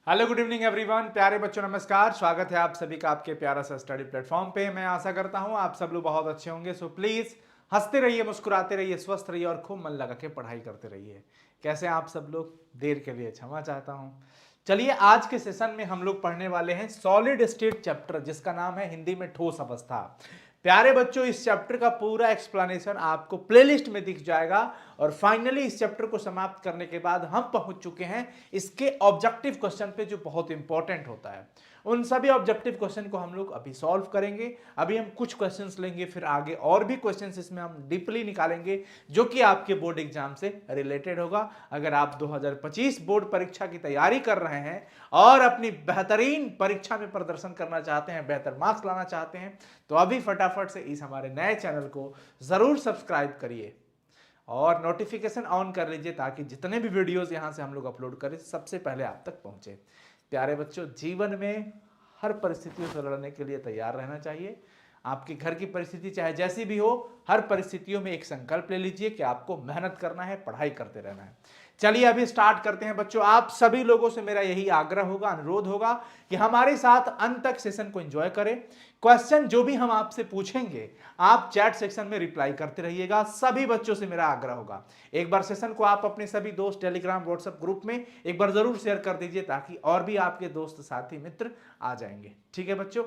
Hello good evening everyone. प्यारे बच्चों नमस्कार, स्वागत है आप सभी का आपके प्यारा सा स्टडी प्लेटफॉर्म पे। मैं आशा करता हूँ आप सब लोग बहुत अच्छे होंगे। सो प्लीज हंसते रहिए, मुस्कुराते रहिए, स्वस्थ रहिए और खूब मन लगा के पढ़ाई करते रहिए। कैसे हैं आप सब लोग? देर के लिए क्षमा चाहता हूँ। चलिए, आज के सेशन में हम लोग पढ़ने वाले हैं सॉलिड स्टेट चैप्टर, जिसका नाम है हिंदी में ठोस अवस्था। प्यारे बच्चों, इस चैप्टर का पूरा एक्सप्लेनेशन आपको प्लेलिस्ट में दिख जाएगा। और फाइनली इस चैप्टर को समाप्त करने के बाद हम पहुंच चुके हैं इसके ऑब्जेक्टिव क्वेश्चन पे, जो बहुत इंपॉर्टेंट होता है। उन सभी ऑब्जेक्टिव क्वेश्चन को हम लोग अभी सॉल्व करेंगे। अभी हम कुछ क्वेश्चंस लेंगे, फिर आगे और भी क्वेश्चंस इसमें हम डीपली निकालेंगे, जो कि आपके बोर्ड एग्जाम से रिलेटेड होगा। अगर आप 2025 बोर्ड परीक्षा की तैयारी कर रहे हैं और अपनी बेहतरीन परीक्षा में प्रदर्शन करना चाहते हैं, बेहतर मार्क्स लाना चाहते हैं, तो अभी फटाफट से इस हमारे नए चैनल को जरूर सब्सक्राइब करिए और नोटिफिकेशन ऑन कर लीजिए, ताकि जितने भी वीडियोस यहां से हम लोग अपलोड करें सबसे पहले आप तक पहुंचे। प्यारे बच्चों, जीवन में हर परिस्थितियों से लड़ने के लिए तैयार रहना चाहिए। आपके घर की परिस्थिति चाहे जैसी भी हो, हर परिस्थितियों में एक संकल्प ले लीजिए कि आपको मेहनत करना है, पढ़ाई करते रहना है। चलिए अभी स्टार्ट करते हैं बच्चों। आप सभी लोगों से मेरा यही आग्रह होगा, अनुरोध होगा कि हमारे साथ अंत तक सेशन को एंजॉय करें। क्वेश्चन जो भी हम आपसे पूछेंगे, आप चैट सेक्शन में रिप्लाई करते रहिएगा। सभी बच्चों से मेरा आग्रह होगा, एक बार सेशन को आप अपने सभी दोस्त टेलीग्राम व्हाट्सएप ग्रुप में एक बार जरूर शेयर कर दीजिए, ताकि और भी आपके दोस्त साथी मित्र आ जाएंगे। ठीक है बच्चों,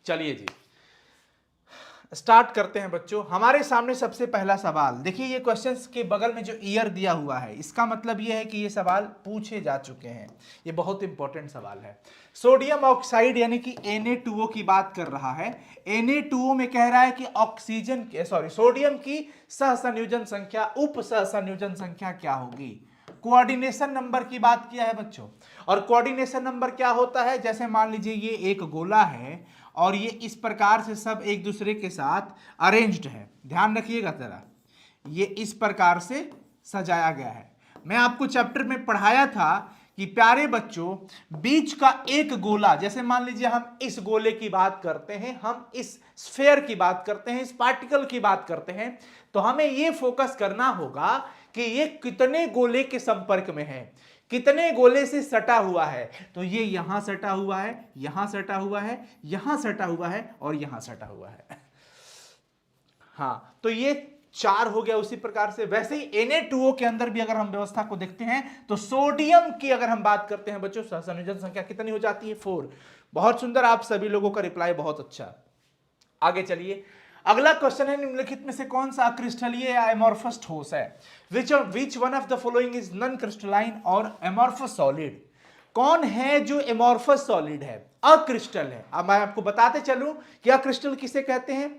चलिए जी स्टार्ट करते हैं बच्चों। हमारे सामने सबसे पहला सवाल देखिए, ये क्वेश्चंस के बगल में जो ईयर दिया हुआ है, इसका मतलब ये है कि ये सवाल पूछे जा चुके हैं। ये बहुत इंपॉर्टेंट सवाल है। सोडियम ऑक्साइड यानी कि Na2O की बात कर रहा है। Na2O में कह रहा है कि ऑक्सीजन सोडियम की सहसंयोजन संख्या, उप सहसंयोजन संख्या क्या होगी। कोऑर्डिनेशन नंबर की बात किया है बच्चों। और कोऑर्डिनेशन नंबर क्या होता है, जैसे मान लीजिए ये एक गोला है और ये इस प्रकार से सब एक दूसरे के साथ अरेंज्ड है। ध्यान रखिएगा जरा, ये इस प्रकार से सजाया गया है। मैं आपको चैप्टर में पढ़ाया था कि प्यारे बच्चों, बीच का एक गोला, जैसे मान लीजिए हम इस गोले की बात करते हैं, हम इस स्फेयर की बात करते हैं, इस पार्टिकल की बात करते हैं, तो हमें यह फोकस करना होगा कि ये कितने गोले के संपर्क में है, कितने गोले से सटा हुआ है। तो ये यहां सटा हुआ है, यहां सटा हुआ है, यहां सटा हुआ है और यहां सटा हुआ है। हाँ, तो ये चार हो गया। उसी प्रकार से वैसे ही Na2O के अंदर भी अगर हम व्यवस्था को देखते हैं, तो सोडियम की अगर हम बात करते हैं बच्चों, सहसंयोजन संख्या कितनी हो जाती है? 4। बहुत सुंदर, आप सभी लोगों का रिप्लाई बहुत अच्छा। आगे चलिए, अगला क्वेश्चन है, निम्नलिखित में से कौन सा अक्रिस्टलीय या एमोर्फस ठोस है? Which one of the following is non crystalline और एमोर्फस सॉलिड? कौन है जो एमोर्फस सॉलिड है, अक्रिस्टल है? अब मैं आपको बताते चलूं कि अक्रिस्टल किसे कहते हैं।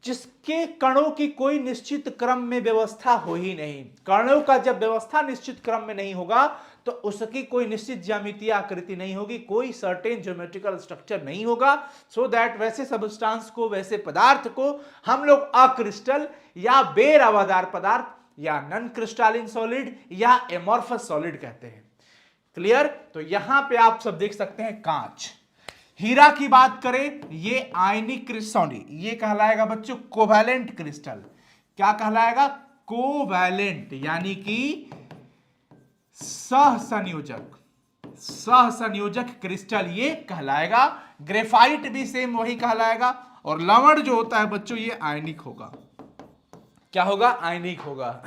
जिसके कणों की कोई निश्चित क्रम में व्यवस्था हो ही नहीं। कणों का जब व्यवस्था निश्चित क्रम में नहीं होगा, तो उसकी कोई निश्चित ज्यामितीय आकृति नहीं होगी, कोई सर्टेन ज्योमेट्रिकल स्ट्रक्चर नहीं होगा। सो दैट वैसे सब्सटेंस को, वैसे पदार्थ को हम लोग अक्रिस्टल या बेरवादार पदार्थ या नॉन क्रिस्टलाइन सॉलिड या एमोर्फस सॉलिड कहते हैं। क्लियर? तो यहां पे आप सब देख सकते हैं कांच। हीरा की बात करें, ये आयनिक क्रिस्टल, ये कहलाएगा बच्चों कोवैलेंट क्रिस्टल। क्या कहलाएगा? कोवैलेंट, यानी कि सहसंयोजक, सहसंयोजक क्रिस्टल ये कहलाएगा। ग्रेफाइट भी सेम वही कहलाएगा। और लवण जो होता है बच्चों, ये आयनिक होगा। क्या होगा? आयनिक होगा।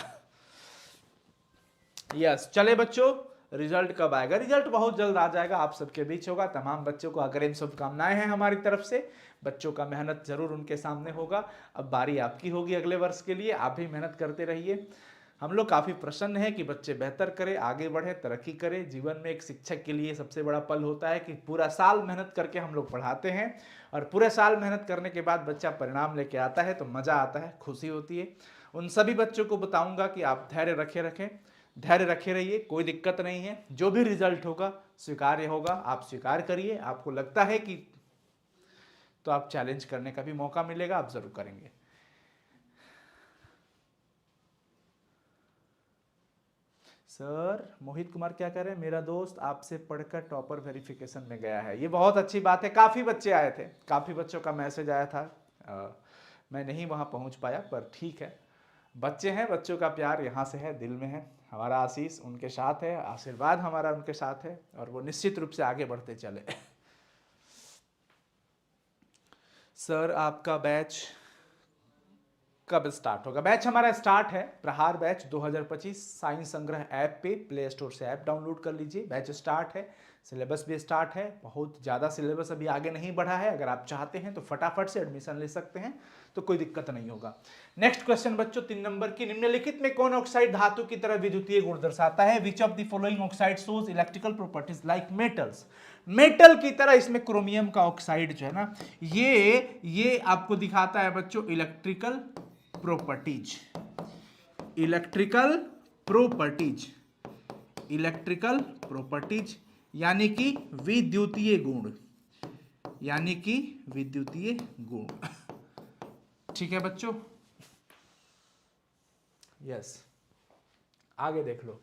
यस, चले बच्चों, रिजल्ट कब आएगा? रिजल्ट बहुत जल्द आ जाएगा, आप सबके बीच होगा। तमाम बच्चों को अग्रिम शुभकामनाएं हैं हमारी तरफ से। बच्चों का मेहनत जरूर उनके सामने होगा। अब बारी आपकी होगी अगले वर्ष के लिए, आप भी मेहनत करते रहिए। हम लोग काफ़ी प्रसन्न हैं कि बच्चे बेहतर करें, आगे बढ़े, तरक्की करें। जीवन में एक शिक्षक के लिए सबसे बड़ा पल होता है कि पूरा साल मेहनत करके हम लोग पढ़ाते हैं, और पूरे साल मेहनत करने के बाद बच्चा परिणाम लेके आता है, तो मज़ा आता है, खुशी होती है। उन सभी बच्चों को बताऊंगा कि आप धैर्य रखें, धैर्य रखे रहिए, कोई दिक्कत नहीं है। जो भी रिजल्ट होगा स्वीकार्य होगा, आप स्वीकार करिए। आपको लगता है कि, तो आप चैलेंज करने का भी मौका मिलेगा, आप जरूर करेंगे। सर मोहित कुमार क्या कह रहे हैं, मेरा दोस्त आपसे पढ़कर टॉपर वेरिफिकेशन में गया है। ये बहुत अच्छी बात है। काफ़ी बच्चे आए थे, काफ़ी बच्चों का मैसेज आया था। मैं नहीं वहाँ पहुँच पाया, पर ठीक है, बच्चे हैं, बच्चों का प्यार यहाँ से है, दिल में है। हमारा आशीष उनके साथ है, आशीर्वाद हमारा उनके साथ है और वो निश्चित रूप से आगे बढ़ते चले। सर आपका बैच कब स्टार्ट होगा? बैच हमारा स्टार्ट है, प्रहार बैच 2025 साइंस संग्रह ऐप पे प्ले स्टोर से ऐप डाउनलोड कर लीजिए। बैच स्टार्ट है, सिलेबस भी स्टार्ट है, बहुत ज़्यादा सिलेबस अभी आगे नहीं बढ़ा है। अगर आप चाहते हैं तो फटाफट से एडमिशन ले सकते हैं, तो कोई दिक्कत नहीं होगा। नेक्स्ट क्वेश्चन बच्चों 3 नंबर की, निम्नलिखित में कौन ऑक्साइड धातु की तरह विद्युतीय गुण दर्शाता है? Which of the following oxide shows electrical properties like metals? Metal की तरह इसमें क्रोमियम का ऑक्साइड जो है ना, ये आपको दिखाता है बच्चों electrical properties, electrical properties, electrical properties यानी कि विद्युतीय गुण, यानी कि विद्युतीय गुण। ठीक है बच्चों, यस। आगे देख लो,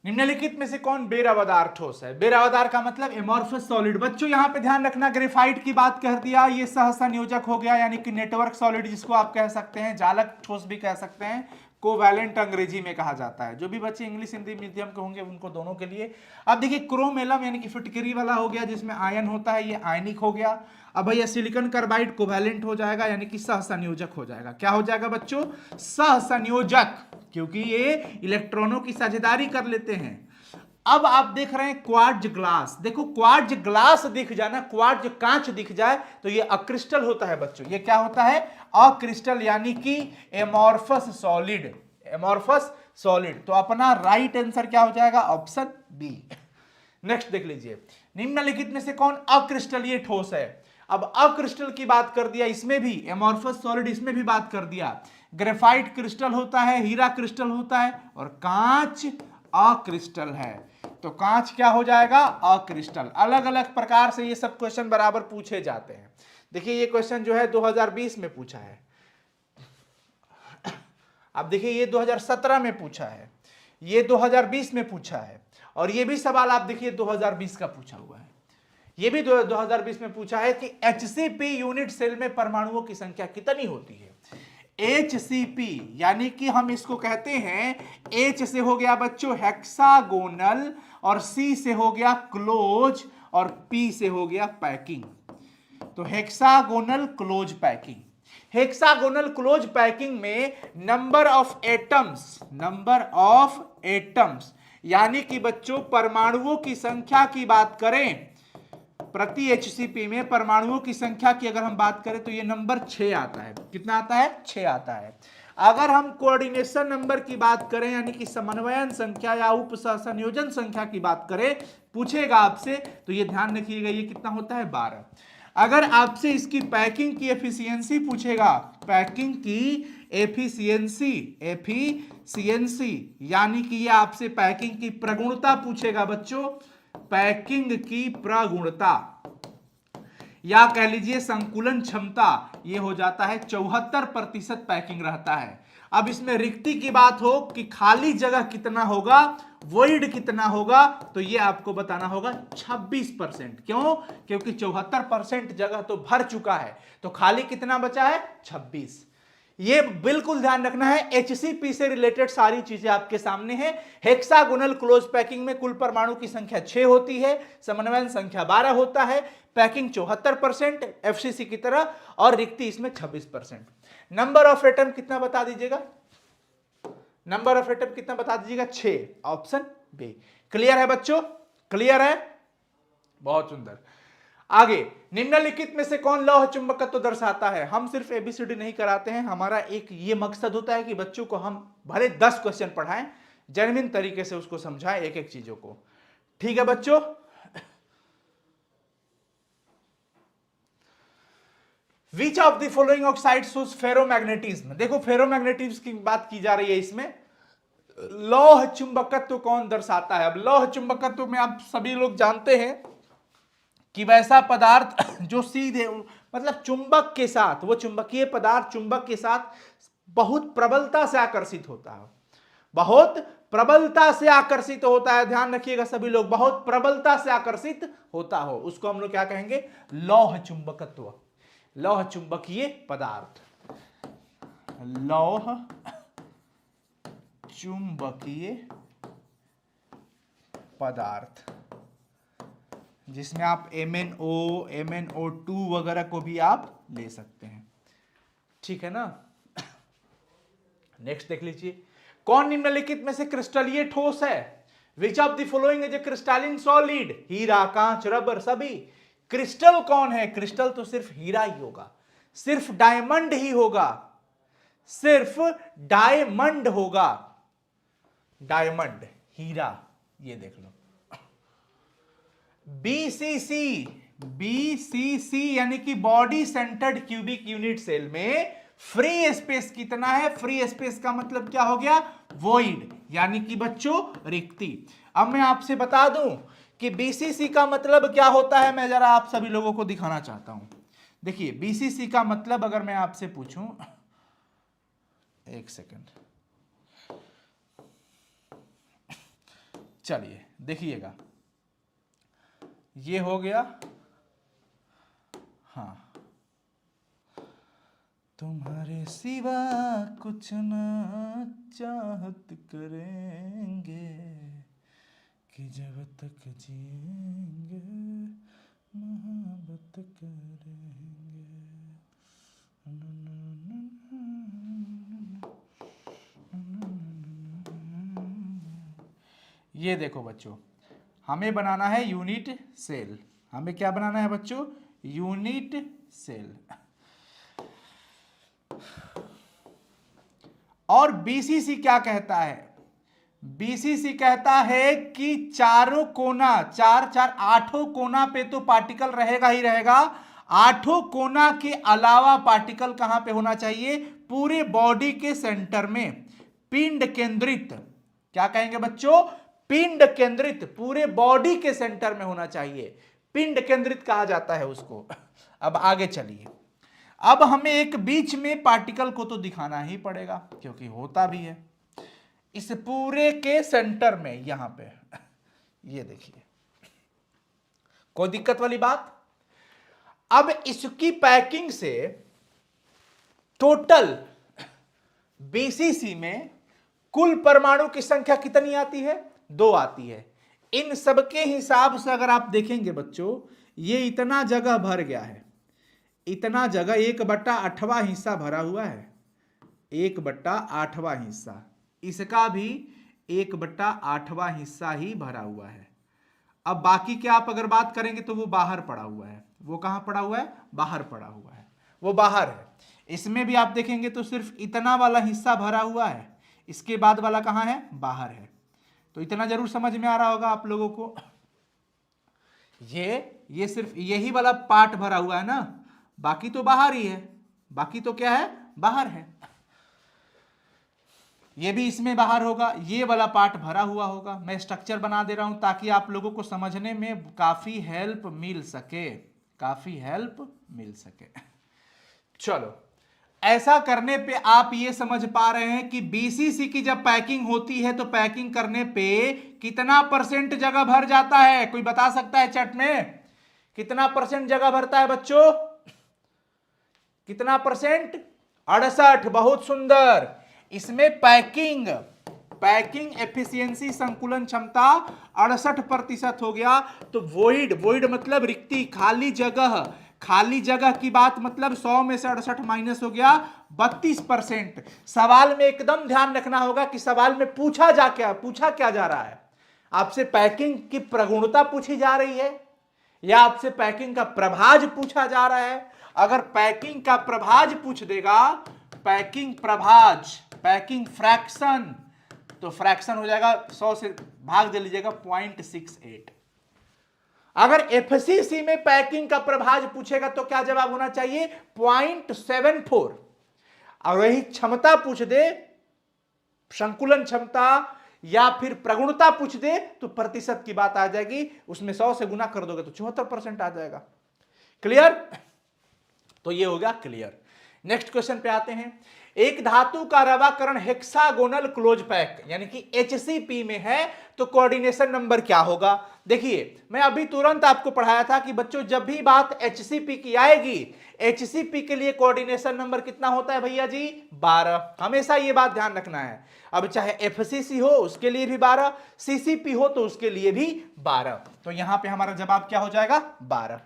निम्नलिखित में से कौन बेरावदार ठोस है? बेरावदार का मतलब एमॉर्फस सॉलिड। बच्चों यहां पे ध्यान रखना, ग्रेफाइट की बात कर दिया, ये सहसंयोजक हो गया, यानी कि नेटवर्क सॉलिड जिसको आप कह सकते हैं, जालक ठोस भी कह सकते हैं, कोवैलेंट अंग्रेजी में कहा जाता है। जो भी बच्चे इंग्लिश हिंदी मीडियम के होंगे उनको दोनों के लिए। अब देखिए क्रोमेलम यानी कि फिटकरी वाला हो गया जिसमें आयन होता है, ये आयनिक हो गया। अब भैया सिलिकॉन कार्बाइड कोवैलेंट हो जाएगा यानी कि सहसंयोजक हो जाएगा। क्या हो जाएगा बच्चों? सहसंयोजक, क्योंकि ये इलेक्ट्रॉनों की साझेदारी कर लेते हैं। अब आप देख रहे हैं क्वार्ट्ज ग्लास, देखो क्वार्ट्ज ग्लास दिख जाए ना, क्वार्ट्ज कांच दिख जाए तो ये अक्रिस्टल होता है बच्चों। ये क्या होता है? अक्रिस्टल यानी कि एमॉर्फस सॉलिड, एमॉर्फस सॉलिड। तो अपना राइट आंसर क्या हो जाएगा? Option B. नेक्स्ट देख लीजिए, निम्नलिखित में से कौन अक्रिस्टलीय ठोस है? अब अक्रिस्टल की बात कर दिया, इसमें भी एमॉर्फस सॉलिड, इसमें भी बात कर दिया। ग्रेफाइट क्रिस्टल होता है, हीरा क्रिस्टल होता है और कांच अक्रिस्टल है। तो कांच क्या हो जाएगा? अक्रिस्टल। अलग अलग प्रकार से ये सब क्वेश्चन बराबर पूछे जाते हैं। देखिए ये क्वेश्चन जो है 2020 में पूछा है, अब देखिए ये 2017 में पूछा है, ये 2020 में पूछा है, और ये भी सवाल आप देखिए 2020 का पूछा हुआ है। ये भी 2020 में पूछा है कि HCP यूनिट सेल में परमाणुओं की संख्या कितनी होती है? HCP यानी कि हम इसको कहते हैं, H से हो गया बच्चों हेक्सागोनल, और C से हो गया क्लोज, और P से हो गया पैकिंग। तो hexagonal close packing, hexagonal close packing में number of atoms, number of atoms यानी कि बच्चों परमाणुओं की संख्या की बात करें, प्रति HCP में परमाणुओं की संख्या की अगर हम बात करें तो ये नंबर 6 आता है। कितना आता है? 6 आता है। अगर हम कोऑर्डिनेशन नंबर की बात करें यानी कि समन्वयन संख्या या उपसंयोजन संख्या की बात करें, पूछेगा आपसे, तो ये ध्यान रखिएगा ये कितना होता है? 12। अगर आपसे इसकी पैकिंग की एफिशिएंसी पूछेगा, पैकिंग की एफिशिएंसी, एफिशिएंसी यानी कि ये आपसे पैकिंग की प्रगुणता पूछेगा बच्चों, पैकिंग की प्रगुणता या कह लीजिए संकुलन क्षमता, ये हो जाता है 74% पैकिंग रहता है। अब इसमें रिक्ति की बात हो कि खाली जगह कितना होगा, वॉइड कितना होगा, तो ये आपको बताना होगा 26%। क्यों? क्योंकि 74% जगह तो भर चुका है, तो खाली कितना बचा है? 26। ये बिल्कुल ध्यान रखना है। HCP से रिलेटेड सारी चीजें आपके सामने हैं। हेक्सागोनल क्लोज पैकिंग में कुल परमाणु की संख्या 6 होती है, समन्वयन संख्या 12 होता है, पैकिंग 74% FCC की तरह, और रिक्ति इसमें 26%। नंबर ऑफ एटम कितना बता दीजिएगा? नंबर ऑफ एटम कितना बता दीजिएगा? 6, ऑप्शन बी। क्लियर है बच्चों? क्लियर है? बहुत सुंदर। आगे, निम्नलिखित में से कौन लौह चुंबकत्व दर्शाता है? हम सिर्फ ABCD नहीं कराते हैं, हमारा एक ये मकसद होता है कि बच्चों को हम भले 10 क्वेश्चन पढ़ाएं, जेन्युइन तरीके से उसको समझाएं एक एक चीजों को। ठीक है बच्चों? विच of the following oxide shows ferromagnetism? देखो फेरोमैग्नेटिज्म की बात की जा रही है इसमें, लौह चुंबकत्व कौन दर्शाता है? अब लौह चुंबकत्व में आप सभी लोग जानते हैं कि वैसा पदार्थ जो सीधे मतलब चुंबक के साथ, वो चुंबकीय पदार्थ चुंबक के साथ बहुत प्रबलता से आकर्षित होता है, बहुत प्रबलता से आकर्षित होता है। ध्यान रखिएगा सभी लोग, बहुत प्रबलता से आकर्षित होता हो, उसको हम लोग क्या कहेंगे? लौह चुंबकत्व, लौह चुंबकीय पदार्थ, लौह चुंबकीय पदार्थ, जिसमें आप MnO, MnO2 वगैरह को भी आप ले सकते हैं। ठीक है ना। नेक्स्ट देख लीजिए, कौन निम्नलिखित में से क्रिस्टलीय ठोस है? Which of the following is a crystalline solid? हीरा, कांच, रबर, सभी। क्रिस्टल कौन है? क्रिस्टल तो सिर्फ हीरा ही होगा, सिर्फ डायमंड ही होगा, सिर्फ डायमंड होगा, डायमंड, हीरा। ये देख लो। बीसीसी यानी कि body centred cubic unit cell में फ्री स्पेस कितना है? फ्री स्पेस का मतलब क्या हो गया? वॉइड, यानी कि बच्चों रिक्ति। अब मैं आपसे बता दूं कि बीसीसी का मतलब क्या होता है, मैं जरा आप सभी लोगों को दिखाना चाहता हूं। देखिए, बीसीसी का मतलब अगर मैं आपसे पूछूं, एक सेकंड, चलिए देखिएगा, ये हो गया, हाँ, तुम्हारे सिवा कुछ न चाहत करेंगे कि जब तक जिएंगे मोहब्बत करेंगे। ये देखो बच्चों, हमें बनाना है यूनिट सेल। हमें क्या बनाना है बच्चों? Unit cell. और बीसीसी क्या कहता है? बीसीसी कहता है कि चारों कोना, आठों कोना पे तो पार्टिकल रहेगा ही रहेगा, आठों कोना के अलावा पार्टिकल कहां पे होना चाहिए? पूरे बॉडी के सेंटर में, पिंड केंद्रित। क्या कहेंगे बच्चों? पिंड केंद्रित, पूरे बॉडी के सेंटर में होना चाहिए, पिंड केंद्रित कहा जाता है उसको। अब आगे चलिए, अब हमें एक बीच में पार्टिकल को तो दिखाना ही पड़ेगा, क्योंकि होता भी है इस पूरे के सेंटर में, यहां पे। ये देखिए, कोई दिक्कत वाली बात? अब इसकी पैकिंग से टोटल बीसीसी में कुल परमाणु की संख्या कितनी आती है? 2 आती है। इन सबके हिसाब से अगर आप देखेंगे बच्चों, ये इतना जगह भर गया है, इतना जगह 1/8वां हिस्सा भरा हुआ है, 1/8वां हिस्सा, इसका भी 1/8वां हिस्सा ही भरा हुआ है। अब बाकी के आप अगर बात करेंगे तो वो बाहर पड़ा हुआ है। वो कहां पड़ा हुआ है? बाहर पड़ा हुआ है, वो बाहर है। इसमें भी आप देखेंगे तो सिर्फ इतना वाला हिस्सा भरा हुआ है, इसके बाद वाला कहां है? बाहर है। तो इतना जरूर समझ में आ रहा होगा आप लोगों को। ये सिर्फ यही वाला पार्ट भरा हुआ है ना, बाकी तो बाहर ही है। बाकी तो क्या है? बाहर है। ये भी इसमें बाहर होगा, ये वाला पार्ट भरा हुआ होगा। मैं स्ट्रक्चर बना दे रहा हूं ताकि आप लोगों को समझने में काफी हेल्प मिल सके, काफी हेल्प मिल सके। चलो, ऐसा करने पे आप ये समझ पा रहे हैं कि बीसीसी की जब पैकिंग होती है तो पैकिंग करने पे कितना % जगह भर जाता है? कोई बता सकता है चैट में? कितना % जगह भरता है बच्चों? कितना %? 68। बहुत सुंदर। इसमें पैकिंग एफिशिएंसी, संकुलन क्षमता 68% हो गया। तो वॉइड मतलब रिक्ति, खाली जगह की बात, मतलब 100 में से 68 माइनस हो गया 32%। सवाल में एकदम ध्यान रखना होगा कि सवाल में पूछा क्या जा रहा है। आपसे पैकिंग की प्रगुणता पूछी जा रही है या आपसे पैकिंग का प्रभाज पूछा जा रहा है? अगर पैकिंग का प्रभाज पूछ देगा, पैकिंग फ्रैक्शन, तो फ्रैक्शन हो जाएगा 100 से भाग दे लीजिएगा 0.68। अगर एफसीसी में पैकिंग का प्रभाज पूछेगा तो क्या जवाब होना चाहिए? 0.74। और वही क्षमता पूछ दे, संकुलन क्षमता या फिर प्रगुणता पूछ दे, तो प्रतिशत की बात आ जाएगी, उसमें 100 से गुना कर दोगे तो 74% आ जाएगा। क्लियर? तो ये हो गया क्लियर। नेक्स्ट क्वेश्चन पे आते हैं। एक धातु का रवाकरण हेक्सागोनल क्लोज पैक यानी कि HCP में है तो कोऑर्डिनेशन नंबर क्या होगा? देखिए मैं अभी तुरंत आपको पढ़ाया था कि बच्चों जब भी बात HCP की आएगी, HCP के लिए कोऑर्डिनेशन नंबर कितना होता है भैया जी? 12। हमेशा ये बात ध्यान रखना है। अब चाहे FCC हो उसके लिए भी 12, CCP हो तो उसके लिए भी 12। तो यहां पे हमारा जवाब क्या हो जाएगा? 12।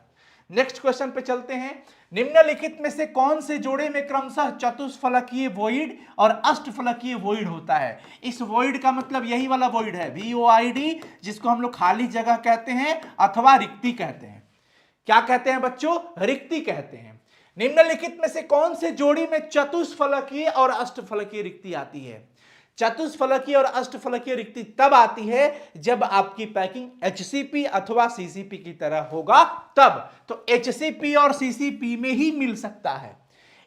नेक्स्ट क्वेश्चन पे चलते हैं। निम्नलिखित में से कौन से जोड़े में क्रमशः चतुष्फलकीय वोइड और अष्टफलकीय वोइड होता है? इस वोइड का मतलब यही वाला वोइड है, VOID, जिसको हम लोग खाली जगह कहते हैं अथवा रिक्ति कहते हैं। क्या कहते हैं बच्चों? रिक्ति कहते हैं। निम्नलिखित में से कौन से जोड़ी में चतुष्फलकीय और अष्टफलकीय रिक्ति आती है? चतुष्फलकीय और अष्टफलकीय रिक्ति तब आती है जब आपकी पैकिंग HCP अथवा CCP की तरह होगा तब। तो HCP और CCP में ही मिल सकता है,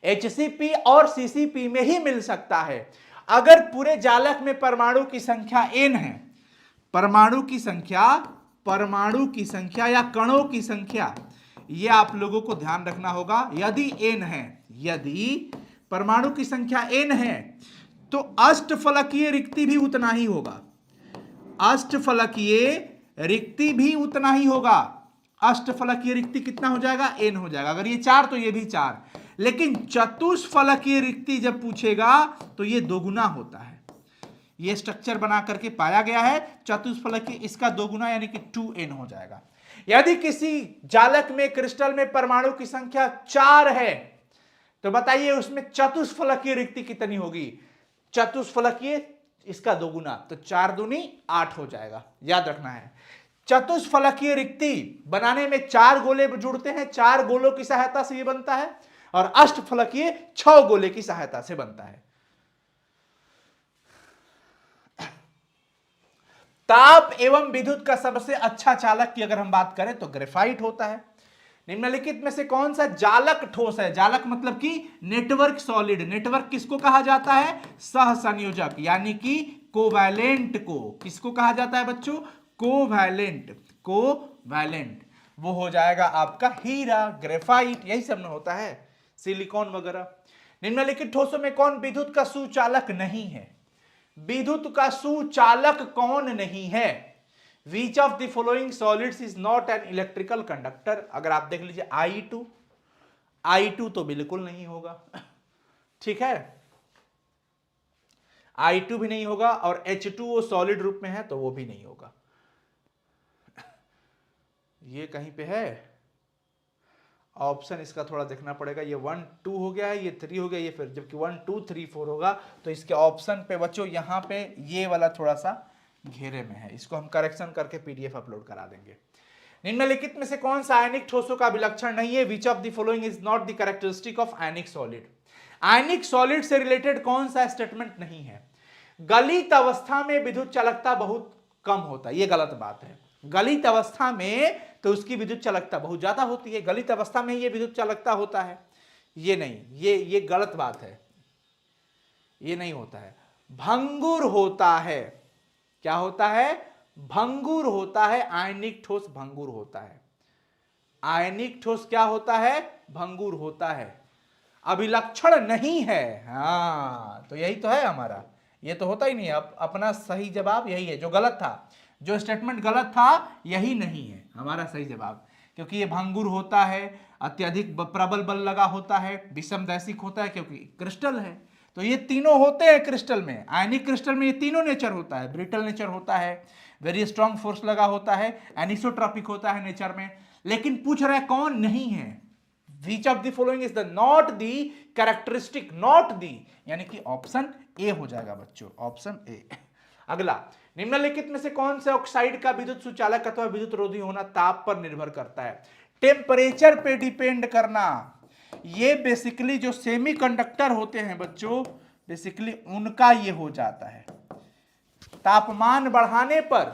HCP और CCP में ही मिल सकता है। अगर पूरे जालक में परमाणु की संख्या n है, परमाणु की संख्या या कणों की संख्या, ये आप लोगों को ध्यान रखना होगा। यदि n है, यदि परमाणु की संख्या n है तो अष्टफलकीय रिक्ति भी उतना ही होगा, अष्टफलकीय रिक्ति भी उतना ही होगा। अष्टफलकीय रिक्ति कितना हो जाएगा? n हो जाएगा। अगर ये 4 तो ये भी 4। लेकिन चतुष्फलकीय रिक्ति जब पूछेगा तो ये दोगुना होता है। ये स्ट्रक्चर बना करके पाया गया है चतुष्फलकीय, इसका दोगुना यानी कि 2n हो जाएगा। यदि किसी जालक में, क्रिस्टल में परमाणु की संख्या 4 है तो बताइए उसमें चतुष्फलकीय रिक्ति कितनी होगी? चतुष्फलकीय इसका दोगुना, तो 4 दूनी 8 हो जाएगा। याद रखना है, चतुष्फलकीय रिक्ति बनाने में 4 गोले जुड़ते हैं, 4 गोलों की सहायता से ये बनता है, और अष्टफलकीय 6 गोले की सहायता से बनता है। ताप एवं विद्युत का सबसे अच्छा चालक की अगर हम बात करें तो ग्रेफाइट होता है। निम्नलिखित में से कौन सा जालक ठोस है? जालक मतलब कि नेटवर्क सॉलिड। नेटवर्क किसको कहा जाता है? सहसंयोजक, यानी कि कोवैलेंट को। किसको कहा जाता है बच्चों? कोवैलेंट। कोवैलेंट वो हो जाएगा आपका हीरा, ग्रेफाइट, यही सब में होता है, सिलिकॉन वगैरह। निम्नलिखित ठोसों में कौन विद्युत का सुचालक नहीं है? विद्युत का सुचालक कौन नहीं है? Which of the following solids is not an electrical conductor? अगर आप देख लीजिए I2 तो बिल्कुल नहीं होगा, ठीक है, I2 भी नहीं होगा, और H2O सॉलिड रूप में है तो वो भी नहीं होगा। ये कहीं पे है ऑप्शन, इसका थोड़ा देखना पड़ेगा। ये 1 2 हो गया है, ये 3 हो गया, ये फिर जबकि 1 2 3 4 होगा तो इसके ऑप्शन पे बच्चों यहाँ पे ये वाला थोड़ा सा घेरे में है, इसको हम करेक्शन करके PDF अपलोड करा देंगे। निम्नलिखित में से कौन सा आयनिक ठोसों का विलक्षण नहीं है? Which of the following is not the characteristic of ionic solid? Ionic solid से रिलेटेड कौन सा स्टेटमेंट नहीं है? गलित अवस्था में विद्युत चालकता बहुत कम होता है, ये गलत बात है। गलित अवस्था में तो उसकी विद्युत चालकता बहुत ज्यादा होती है, गलित अवस्था में ये विद्युत चालकता होता है, ये नहीं, ये गलत बात है, ये नहीं होता है। भंगुर होता है। क्या होता है? भंगुर होता है। आयनिक ठोस भंगुर होता है। आयनिक ठोस क्या होता है? भंगुर होता है। अभिलक्षण नहीं है। हाँ, तो यही तो है हमारा, ये तो होता ही नहीं है। अपना सही जवाब यही है, जो गलत था, जो स्टेटमेंट गलत था यही नहीं है हमारा सही जवाब, क्योंकि ये भंगुर होता है, अत्यधिक प्रबल बल लगा होता है, विषमदैशिक होता है, क्योंकि क्रिस्टल है। तो ये तीनों होते हैं क्रिस्टल में, आयनिक क्रिस्टल में ये तीनों नेचर होता है। ब्रिटल नेचर होता है, वेरी स्ट्रॉन्ग फोर्स लगा होता है, एनिसोट्रॉपिक होता है नेचर में। लेकिन पूछ रहा है कौन नहीं है? Which of the following is the not the characteristic, not the, यानी कि ऑप्शन ए हो जाएगा बच्चों, ऑप्शन ए। अगला, निम्नलिखित में से कौन से ऑक्साइड का विद्युत सुचालक अथवा विद्युत रोधी होना ताप पर निर्भर करता है? टेम्परेचर पे डिपेंड करना। ये बेसिकली जो सेमीकंडक्टर होते हैं बच्चों, बेसिकली उनका ये हो जाता है। तापमान बढ़ाने पर,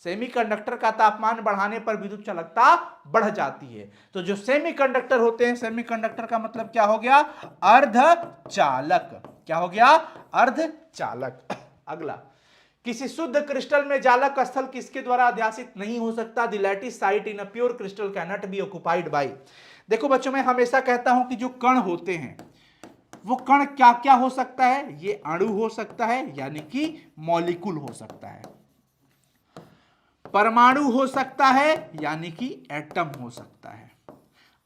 सेमीकंडक्टर का तापमान बढ़ाने पर विद्युत चालकता बढ़ जाती है। तो जो सेमीकंडक्टर होते हैं, सेमीकंडक्टर का मतलब क्या हो गया? अर्धचालक। क्या हो गया? अर्धचालक। अगला, किसी शुद्ध क्रिस्टल में जालक स्थल किसके द्वारा अध्यासित नहीं हो सकता? The lattice site in a pure crystal can not B occupied by. देखो बच्चों, मैं हमेशा कहता हूं कि जो कण होते हैं वो कण क्या क्या हो सकता है? ये अणु हो सकता है, यानी कि मॉलिक्यूल हो सकता है। परमाणु हो सकता है यानी कि एटम हो सकता है,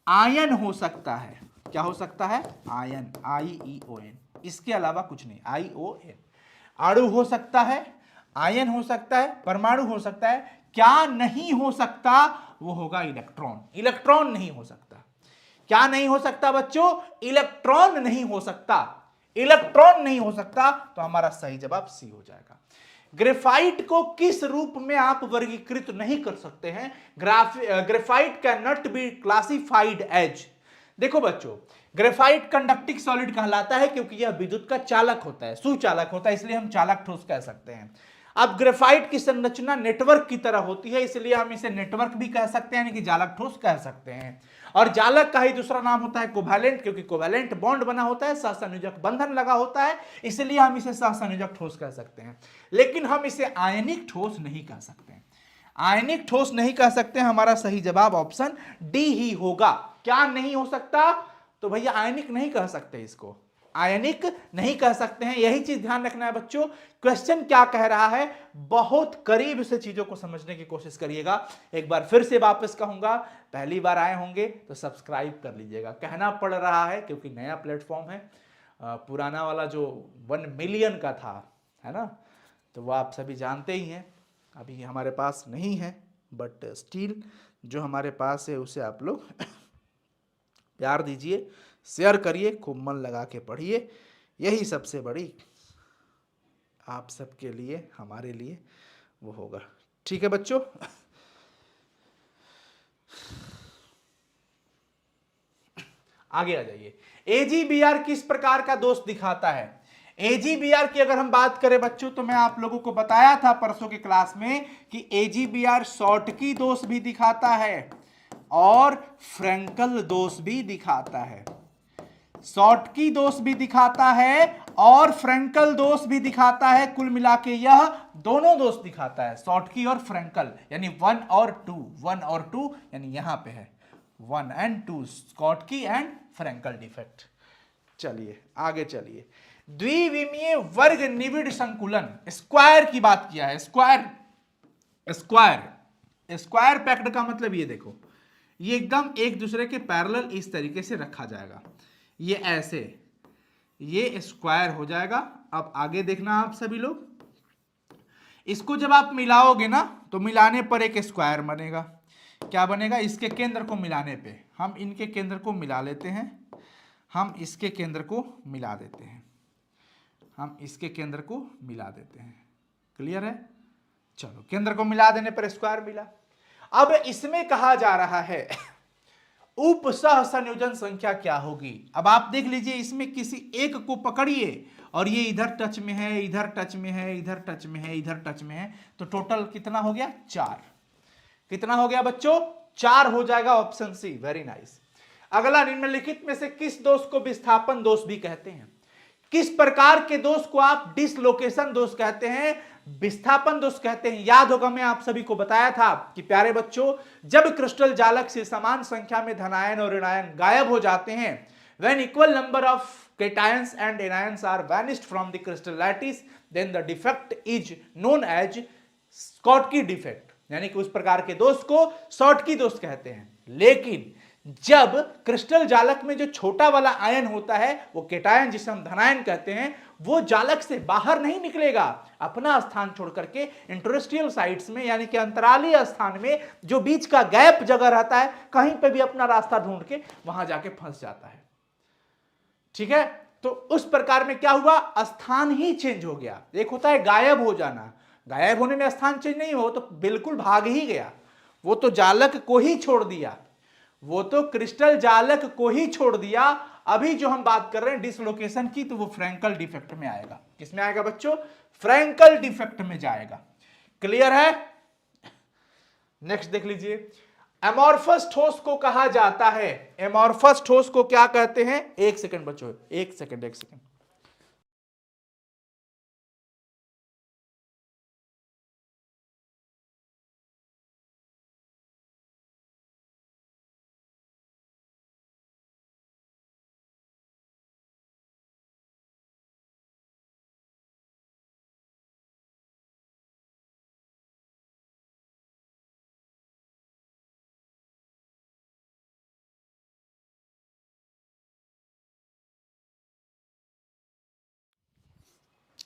आयन हो सकता है, क्या हो सकता है, आयन, IEON, इसके अलावा कुछ नहीं, ION। अणु हो सकता है, आयन हो सकता है, परमाणु हो सकता है, क्या नहीं हो सकता, वो होगा इलेक्ट्रॉन। इलेक्ट्रॉन नहीं हो सकता। क्या नहीं हो सकता बच्चों, इलेक्ट्रॉन नहीं हो सकता। इलेक्ट्रॉन नहीं हो सकता, तो हमारा सही जवाब सी हो जाएगा। ग्रेफाइट को किस रूप में आप वर्गीकृत नहीं कर सकते हैं, graphite can not be classified as. देखो बच्चों, ग्रेफाइट कंडक्टिंग सॉलिड कहलाता है क्योंकि यह विद्युत का चालक होता है, सुचालक होता है, इसलिए हम चालक ठोस कह सकते हैं। अब ग्रेफाइट की संरचना नेटवर्क की तरह होती है, इसलिए हम इसे नेटवर्क भी कह सकते हैं, यानी कि जालक ठोस कह सकते हैं। और जालक का ही दूसरा नाम होता है कोवैलेंट, क्योंकि कोवैलेंट बॉन्ड बना होता है, सहसंयोजक बंधन लगा होता है, इसलिए हम इसे सहसंयोजक ठोस कह सकते हैं। लेकिन हम इसे आयनिक ठोस नहीं कह सकते। आयनिक ठोस नहीं कह सकते, हमारा सही जवाब ऑप्शन डी ही होगा। क्या नहीं हो सकता, तो भैया आयनिक नहीं कह सकते, इसको आयनिक नहीं कह सकते हैं। यही चीज ध्यान रखना है बच्चों, क्वेश्चन क्या कह रहा है, बहुत करीब से चीजों को समझने की कोशिश करिएगा। एक बार फिर से वापस कहूंगा, पहली बार आए होंगे तो सब्सक्राइब कर लीजिएगा। कहना पड़ रहा है क्योंकि नया प्लेटफॉर्म है, पुराना वाला जो 1 मिलियन का था, है ना, तो वो आप सभी जानते ही हैं, अभी हमारे पास नहीं है, बट स्टिल जो हमारे पास है उसे आप लोग प्यार दीजिए, शेयर करिए, खूब मन लगा के पढ़िए, यही सबसे बड़ी आप सबके लिए, हमारे लिए वो होगा। ठीक है बच्चों, आगे आ जाइए। AgBr किस प्रकार का दोष दिखाता है। AgBr की अगर हम बात करें बच्चों, तो मैं आप लोगों को बताया था परसों की क्लास में कि AgBr शॉर्टकी दोष भी दिखाता है और फ्रैंकल दोष भी दिखाता है। शॉर्टकी दोष भी दिखाता है और फ्रैंकल दोष भी दिखाता है। कुल मिला के यह दोनों दोष दिखाता है, शॉर्टकी और फ्रैंकल, यानी 1 और 2, 1 और 2, यानी यहां पे है 1 and 2, Schottky and Frenkel defect. चलिए आगे चलिए। द्विविमीय वर्ग निविड़ संकुलन, स्क्वायर की बात किया है। स्क्वायर, स्क्वायर, स्क्वायर पैक्ड का मतलब ये देखो, ये एकदम एक दूसरे के पैरेलल इस तरीके से रखा जाएगा, ये ऐसे, ये स्क्वायर हो जाएगा। अब आगे देखना आप सभी लोग, इसको जब आप मिलाओगे ना, तो मिलाने पर एक स्क्वायर बनेगा। क्या बनेगा, इसके केंद्र को मिलाने पे, हम इनके केंद्र को मिला लेते हैं, हम इसके केंद्र को मिला देते हैं, हम इसके केंद्र को मिला देते हैं। क्लियर है, चलो केंद्र को मिला देने पर स्क्वायर मिला। अब इसमें कहा जा रहा है उप सह संयोजन संख्या क्या होगी। अब आप देख लीजिए, इसमें किसी एक को पकड़िए और ये इधर टच में है, इधर टच में है, इधर टच में है, इधर टच में है, तो टोटल कितना हो गया, 4। कितना हो गया बच्चों, 4 हो जाएगा, ऑप्शन सी, वेरी नाइस। अगला, निम्नलिखित में से किस दोष को विस्थापन दोष भी कहते हैं। किस प्रकार के दोष को आप डिसलोकेशन दोष कहते हैं, विस्थापन दोष कहते हैं। याद होगा, मैं आप सभी को बताया था कि प्यारे बच्चों, जब क्रिस्टल जालक से समान संख्या में धनायन और ऋणायन गायब हो जाते हैं, when equal number of cations and anions are vanished from the crystal lattice, then the defect is known as Schottky defect, यानी कि उस प्रकार के दोष को शॉर्टकी दोष कहते हैं। लेकिन जब क्रिस्टल जालक में जो छोटा वाला आयन होता है, वो केटायन जिसे हम धनायन कहते हैं, वो जालक से बाहर नहीं निकलेगा, अपना स्थान छोड़ करके इंटरस्टियल साइट्स में, यानी कि अंतरालीय स्थान में जो बीच का गैप जगह रहता है, कहीं पे भी अपना रास्ता ढूंढ के वहां जाके फंस जाता है। ठीक है, तो उस प्रकार में क्या हुआ, स्थान ही चेंज हो गया। एक होता है गायब हो जाना, गायब होने में स्थान चेंज नहीं हो, तो बिल्कुल भाग ही गया, वो तो जालक को ही छोड़ दिया, वो तो क्रिस्टल जालक को ही छोड़ दिया। अभी जो हम बात कर रहे हैं डिसलोकेशन की, तो वो फ्रैंकल डिफेक्ट में आएगा। किसमें आएगा बच्चों, फ्रैंकल डिफेक्ट में जाएगा। क्लियर है, नेक्स्ट देख लीजिए। एमॉर्फस ठोस को कहा जाता है, एमॉर्फस ठोस को क्या कहते हैं, एक सेकंड बच्चों, एक सेकंड।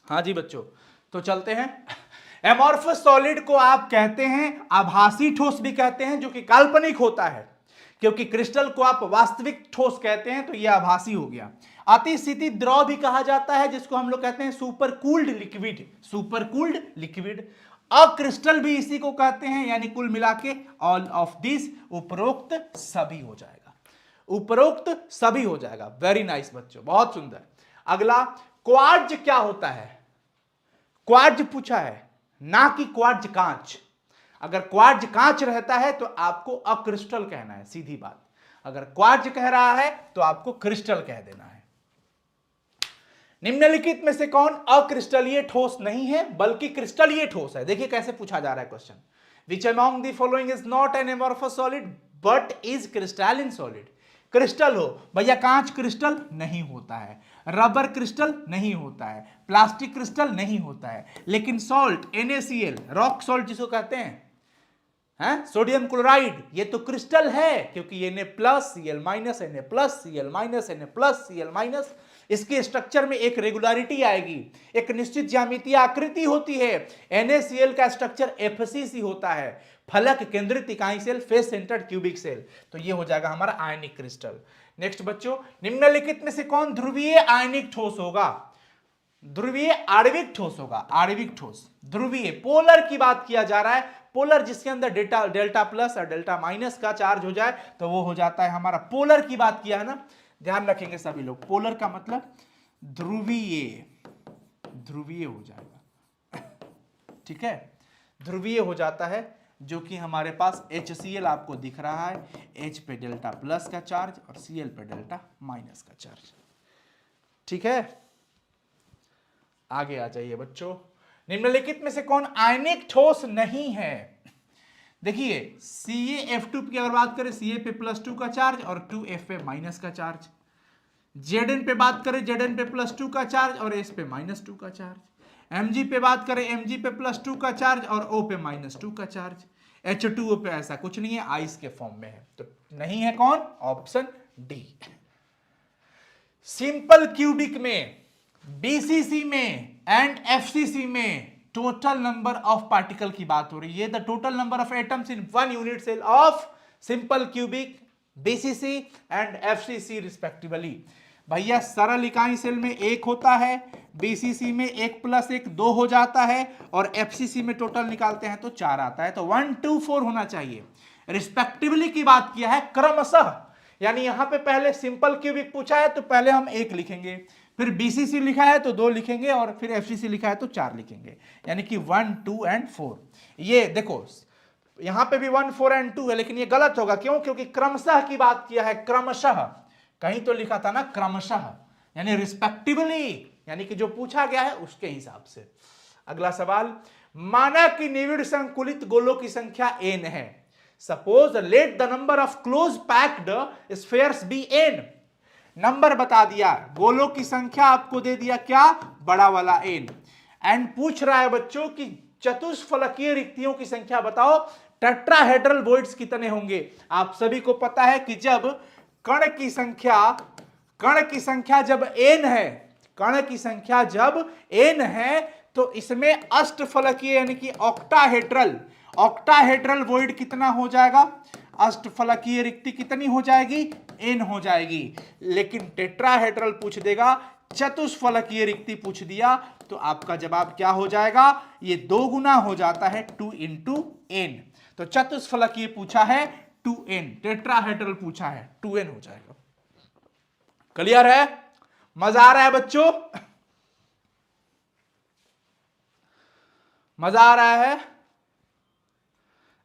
हाँ जी बच्चों, तो चलते हैं। एमॉर्फस सॉलिड को आप कहते हैं आभासी ठोस भी कहते हैं, जो कि काल्पनिक होता है, क्योंकि क्रिस्टल को आप वास्तविक ठोस कहते हैं तो यह आभासी हो गया। अतिस्थिति द्रव भी कहा जाता है, जिसको हम लोग कहते हैं super cooled liquid, super cooled liquid. अक्रिस्टल भी इसी को कहते हैं, यानी कुल मिला के ऑल ऑफ दिस, उपरोक्त सभी हो जाएगा, उपरोक्त सभी हो जाएगा। वेरी नाइस बच्चों, बहुत सुंदर। अगला, क्वार्ट्ज क्या होता है? क्वार्ट्ज पूछा है, ना कि क्वार्ट्ज कांच। अगर क्वार्ट्ज कांच रहता है तो आपको अक्रिस्टल कहना है, सीधी बात। अगर क्वार्ट्ज कह रहा है तो आपको क्रिस्टल कह देना है। निम्नलिखित में से कौन अक्रिस्टलीय ठोस नहीं है बल्कि क्रिस्टलीय ठोस है? देखिए कैसे पूछा जा रहा है question. Which among the following is not an amorphous solid but is crystalline solid? Crystal हो भैया, कांच क्रिस्टल नहीं होता है, रबर क्रिस्टल नहीं होता है, प्लास्टिक क्रिस्टल नहीं होता है, लेकिन सॉल्ट NaCl, रॉक सॉल्ट जिसको कहते हैं, सोडियम क्लोराइड, ये तो क्रिस्टल है, क्योंकि Na plus Cl minus, Na plus Cl minus, Na plus Cl minus. इसके स्ट्रक्चर में एक रेगुलरिटी आएगी, एक निश्चित ज्यामितीय आकृति होती है। NaCl का स्ट्रक्चर FCC होता है, फलक केंद्रित इकाई cell, face centred cubic cell. तो ये हो जाएगा हमारा आयनिक क्रिस्टल। नेक्स्ट बच्चों, निम्नलिखित में से कौन ध्रुवीय आयनिक ठोस होगा? ध्रुवीय आणविक ठोस होगा, आणविक ठोस। ध्रुवीय पोलर की बात किया जा रहा है, पोलर जिसके अंदर डेल्टा प्लस और डेल्टा माइनस का चार्ज हो जाए तो वो हो जाता है हमारा पोलर की बात किया है ना, ध्यान रखेंगे सभी लोग। पोलर का मतलब ध्रुवीय, ध्रुवीय हो जाएगा, ठीक है, ध्रुवीय हो जाता है, जो कि हमारे पास HCl आपको दिख रहा है, H पे डेल्टा प्लस का चार्ज और Cl पे डेल्टा माइनस का चार्ज, ठीक है। आगे आ जाइए बच्चों, निम्नलिखित में से कौन आयनिक ठोस नहीं है? देखिए CaF2 की अगर बात करें, Ca पे +2 का चार्ज और 2F पे माइनस का चार्ज। Zn पे बात करें, Zn पे +2 का चार्ज और S पे -2 का चार्ज। Mg पे बात करें, Mg पे +2 का चार्ज और O पे -2 का चार्ज। H2O पे ऐसा कुछ नहीं है, आइस के फॉर्म में है, तो नहीं है कौन? Option D. सिंपल क्यूबिक में, BCC में एंड FCC में टोटल नंबर ऑफ पार्टिकल की बात हो रही है। The total number of atoms in 1 unit cell of simple cubic, BCC and FCC respectively. भैया सरल इकाई सेल में 1 होता है, BCC में 1 + 1 2 हो जाता है, और FCC में टोटल निकालते हैं तो 4 आता है, तो 1 2 4 होना चाहिए। रिस्पेक्टिवली की बात किया है क्रमशः, यानी यहां पे पहले सिंपल क्यूबिक पूछा है तो पहले हम 1 लिखेंगे, फिर BCC लिखा है तो 2 लिखेंगे, और फिर FCC लिखा है तो 4 लिखेंगे, यानी कि 1 2 एंड 4। ये देखो यहां पे भी 1 4 एंड 2 है, लेकिन ये गलत होगा, क्यों? क्योंकि क्रमशः की बात किया है, क्रमशः, कहीं तो लिखा था ना क्रमशः, यानी रिस्पेक्टिवली, यानी कि जो पूछा गया है उसके हिसाब से। अगला सवाल, माना कि निविड़ संकुलित गोलों की संख्या n है। Suppose let the number of close packed spheres be n। Number बता दिया, गोलों की संख्या आपको दे दिया क्या? बड़ा वाला n। एंड पूछ रहा है बच्चों कि चतुष्फलकीय रिक्तियों की संख्या बताओ, टेट्राहेड्रल वॉइड्स कितने होंगे? आप सभी को पता है कि जब कण की संख्या जब n है, कण की संख्या जब n है तो इसमें अष्टफलकीय यानी कि ऑक्टाहेड्रल वॉइड कितना हो जाएगा? अष्टफलकीय रिक्ति कितनी हो जाएगी? n हो जाएगी। लेकिन टेट्राहेड्रल पूछ देगा, चतुष्फलकीय रिक्ति पूछ दिया तो आपका जवाब क्या हो जाएगा? ये 2 गुना हो जाता है 2 × n। तो चतुष्फलकीय पूछा है 2n, टेट्राहेड्रल पूछा है 2n हो जाएगा। क्लियर है? मजा आ रहा है बच्चों? मजा आ रहा है?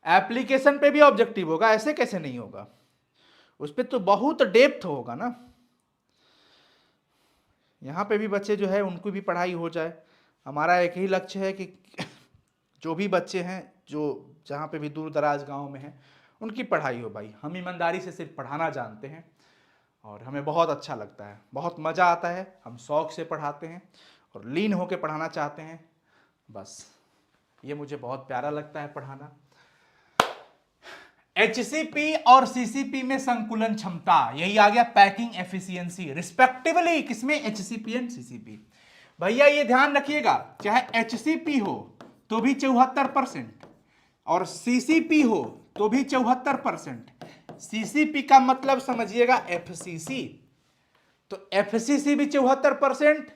एप्लीकेशन पे भी ऑब्जेक्टिव होगा, ऐसे कैसे नहीं होगा? उस पे तो बहुत डेप्थ होगा ना। यहां पे भी बच्चे जो है उनको भी पढ़ाई हो जाए। हमारा एक ही लक्ष्य है कि जो भी बच्चे हैं जो जहाँ पे भी दूर दराज गांव में हैं उनकी पढ़ाई हो भाई। हम ईमानदारी से सिर्फ पढ़ाना जानते हैं और हमें बहुत अच्छा लगता है, बहुत मज़ा आता है। हम शौक से पढ़ाते हैं और लीन होकर पढ़ाना चाहते हैं, बस ये मुझे बहुत प्यारा लगता है पढ़ाना। HCP और CCP में संकुलन क्षमता, यही आ गया पैकिंग एफिशिएंसी रिस्पेक्टिवली, किसमें? HCP and CCP। भैया ये ध्यान रखिएगा, चाहे HCP हो तो भी 74% और CCP हो तो भी 74%। CCP का मतलब समझिएगा FCC, तो FCC भी 74%,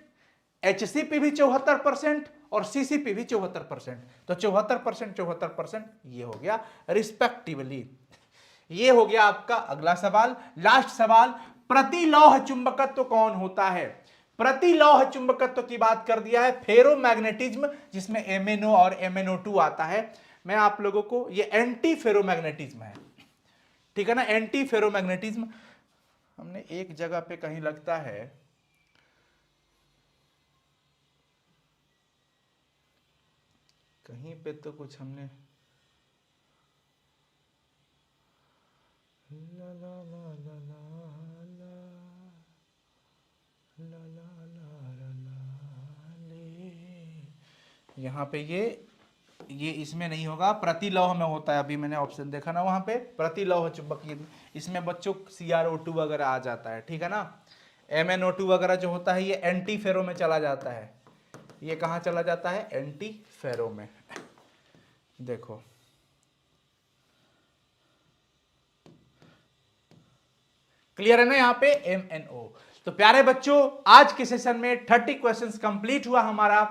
HCP भी 74% और CCP भी 74%। तो 74%, 74% ये हो गया रिस्पेक्टिवली। ये हो गया आपका अगला सवाल। लास्ट सवाल, प्रतिलौह चुंबकत्व कौन होता है? प्रतिलौह चुंबकत्व की बात कर दिया है, फेरोमैग्नेटिज्म जिसमें MnO और MnO2 आता है। मैं आप लोगों को, ये एंटी फेरोमैग्नेटिज्म है, ठीक है ना, एंटी फेरोमैग्नेटिज्म। हमने एक जगह पे कहीं लगता है, कहीं पे तो कुछ हमने ला ला ला ला ला ला ला ला ला ले, यहाँ पे ये इसमें नहीं होगा, प्रतिलौह में होता है। अभी मैंने ऑप्शन देखा ना, वहां पे प्रतिलौह चुंबकीय, इसमें बच्चों CrO2 वगैरह आ जाता है, ठीक है ना। MnO2 वगैरह जो होता है ये एंटी फेरो में चला जाता है। ये कहाँ चला जाता है? एंटी फेरो में। देखो क्लियर है ना यहाँ पे MnO। तो प्यारे बच्चों, आज के सेशन में 30 क्वेश्चंस कंप्लीट हुआ हमारा।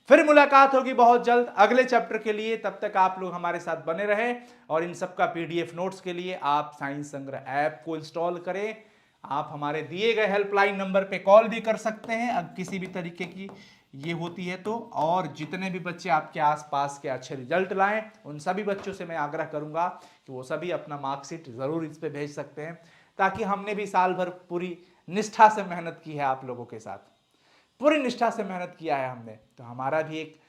फिर मुलाकात होगी बहुत जल्द अगले चैप्टर के लिए। तब तक आप लोग हमारे साथ बने रहें और इन सब का PDF नोट्स के लिए आप साइंस संग्रह ऐप को इंस्टॉल करें। आप हमारे दिए गए हेल्पलाइन नंबर पे कॉल भी कर सकते हैं अब किसी भी तरीके की ये होती है तो। और जितने भी बच्चे आपके आसपास के अच्छे रिजल्ट लाएं, उन सभी बच्चों से मैं आग्रह करूंगा कि वो सभी अपना मार्कशीट जरूर इस पे भेज सकते हैं, ताकि हमने भी साल भर पूरी निष्ठा से मेहनत की है आप लोगों के साथ, पूरी निष्ठा से मेहनत किया है हमने, तो हमारा भी एक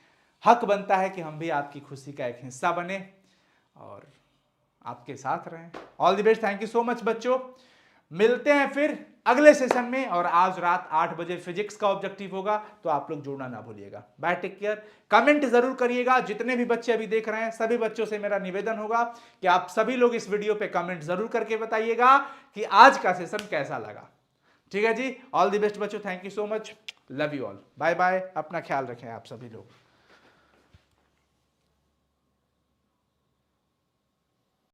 हक बनता है कि हम भी आपकी खुशी का एक हिस्सा बने और आपके साथ रहें। All the best, thank you so much बच्चों। मिलते हैं फिर अगले सेशन में, और आज रात 8 बजे फिजिक्स का ऑब्जेक्टिव होगा, तो आप लोग जुड़ना ना भूलिएगा। Bye, take care. कमेंट जरूर करिएगा, जितने भी बच्चे अभी देख रहे हैं सभी बच्चों से मेरा निवेदन होगा कि आप सभी लोग इस वीडियो पे कमेंट जरूर करके बताइएगा कि आज का सेशन कैसा लगा। ठीक है जी, ऑल द बेस्ट बच्चों, thank you so much, love you all, bye bye. अपना ख्याल रखें आप सभी लोग।